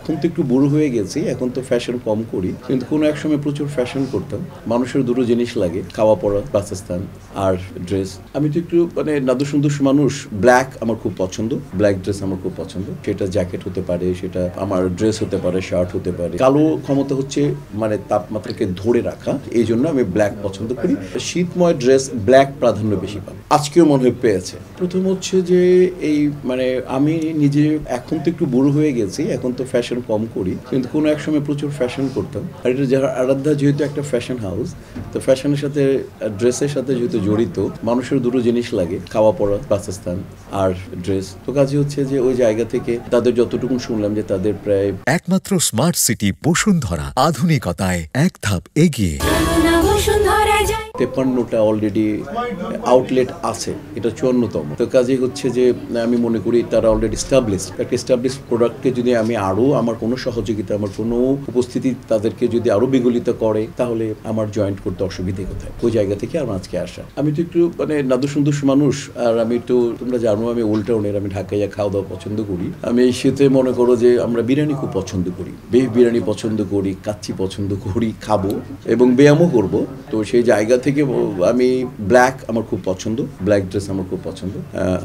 এখন তো একটু বুড়ো হয়ে গেছি, এখন তো ফ্যাশন কম করি, কিন্তু কোনো এক সময় প্রচুর ফ্যাশন করতাম। মানুষের দুটো জিনিস লাগে, খাওয়া পড়া, বাসস্থান আর ড্রেস। আমি তো একটু নাদুসুন্দুস মানুষ। ব্ল্যাক আমার খুব পছন্দ, ব্ল্যাক ড্রেস আমার খুব পছন্দ। সেটা জ্যাকেট হতে পারে, সেটা আমার ড্রেস হতে পারে, শার্ট হতে পারে। কালো ক্ষমতা হচ্ছে তাপমাত্রাকে ধরে রাখা, এই জন্য আমি ব্ল্যাক পছন্দ করি। শীতময় ড্রেস ব্ল্যাক প্রাধান্য বেশি পাবে, আজকেও মনে হয় পেয়েছে। প্রথম হচ্ছে যে এই আমি নিজে এখন তো একটু বুড়ো হয়ে গেছি, এখন তো ফ্যাশন কম করি, কিন্তু কোনো এক সময় প্রচুর ফ্যাশন করতাম। আর এটা যারা আরাধ্যা যেহেতু একটা ফ্যাশন হাউস, তো ফ্যাশনের সাথে ড্রেসের সাথে যেহেতু জড়িত, মানুষের দুটো জিনিস লাগে, খাওয়া পড়া, বাসস্থান আর ড্রেস। তো কাজে হচ্ছে যে ওই জায়গা থেকে তাদের যতটুকু শুনলাম যে তাদের প্রায় একমাত্র স্মার্ট সিটি বসুন্ধরা, আধুনিকতায় এক ধাপ এগিয়ে। 53টা অলরেডি আউটলেট আছে, এটা 54তম। তো কাজেই হচ্ছে যে আমি মনে করি তারা অলরেডি একটা এস্টাবলিশ প্রোডাক্টকে যদি আমি আরও আমার কোনো সহযোগিতা, আমার কোনো উপস্থিতি তাদেরকে যদি আরও বিগলিত করে, তাহলে আমার জয়েন্ট করতে অসুবিধে কোথায়। ওই জায়গা থেকে আমার আজকে আসা। আমি তো একটু নাদুসুন্দুস মানুষ, আর আমি তো তোমরা জানো আমি ওল্ড টাউনের, আমি ঢাকায় খাওয়া দাওয়া পছন্দ করি। আমি এই শীতে মনে করো যে আমরা বিরিয়ানি খুব পছন্দ করি, বেশ বিরিয়ানি পছন্দ করি, কাচ্চি পছন্দ করি, খাবো এবং ব্যায়ামও করবো। তো সেই জায়গা থেকে আমি ব্ল্যাক আমার খুব পছন্দ, ব্ল্যাক ড্রেস আমার খুব পছন্দ।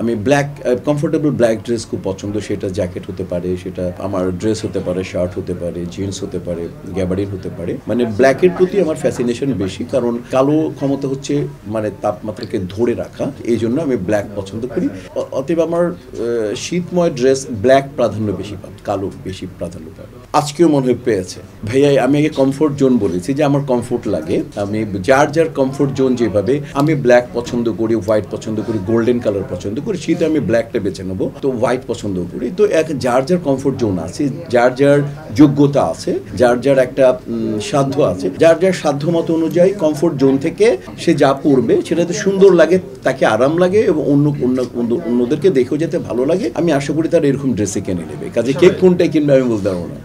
আমি ব্ল্যাক কমফোর্টেবল ব্ল্যাক ড্রেস খুব পছন্দ। সেটা জ্যাকেট হতে পারে, সেটা আমার ড্রেস হতে পারে, শার্ট হতে পারে, জিন্স হতে পারে, গ্যাবার্ডিন হতে পারে। ব্ল্যাকের প্রতি আমার ফ্যাসিনেশন বেশি, কারণ কালো ক্ষমতা হচ্ছে তাপমাত্রাকে ধরে রাখা, এই জন্য আমি ব্ল্যাক পছন্দ করি। অতএব আমার শীতময় ড্রেস ব্ল্যাক প্রাধান্য বেশি পাবে, কালো বেশি প্রাধান্য পাবে। আজকেও মনে হয় পেয়েছে। ভাইয়া আমি আগে কমফোর্ট জোন বলেছি যে আমার কমফোর্ট লাগে। আমি যার কমফোর্ট জোন যেভাবে, আমি ব্ল্যাক পছন্দ করি, হোয়াইট পছন্দ করি, গোল্ডেন কালার পছন্দ করি। শীতে আমি ব্ল্যাকটা বেছে নেবো, তো হোয়াইট পছন্দ করি। তো যার কমফোর্ট জোন আছে, যার যোগ্যতা আছে, যার একটা সাধ্য আছে, যার সাধ্য মতো অনুযায়ী কমফোর্ট জোন থেকে সে যা পরবে সেটাতে সুন্দর লাগে, তাকে আরাম লাগে এবং অন্যদেরকে দেখেও যাতে ভালো লাগে। আমি আশা করি তার এরকম ড্রেসে কিনে নেবে। কাজে কে কোনটাই কিনবে আমি বলতে পারবো না।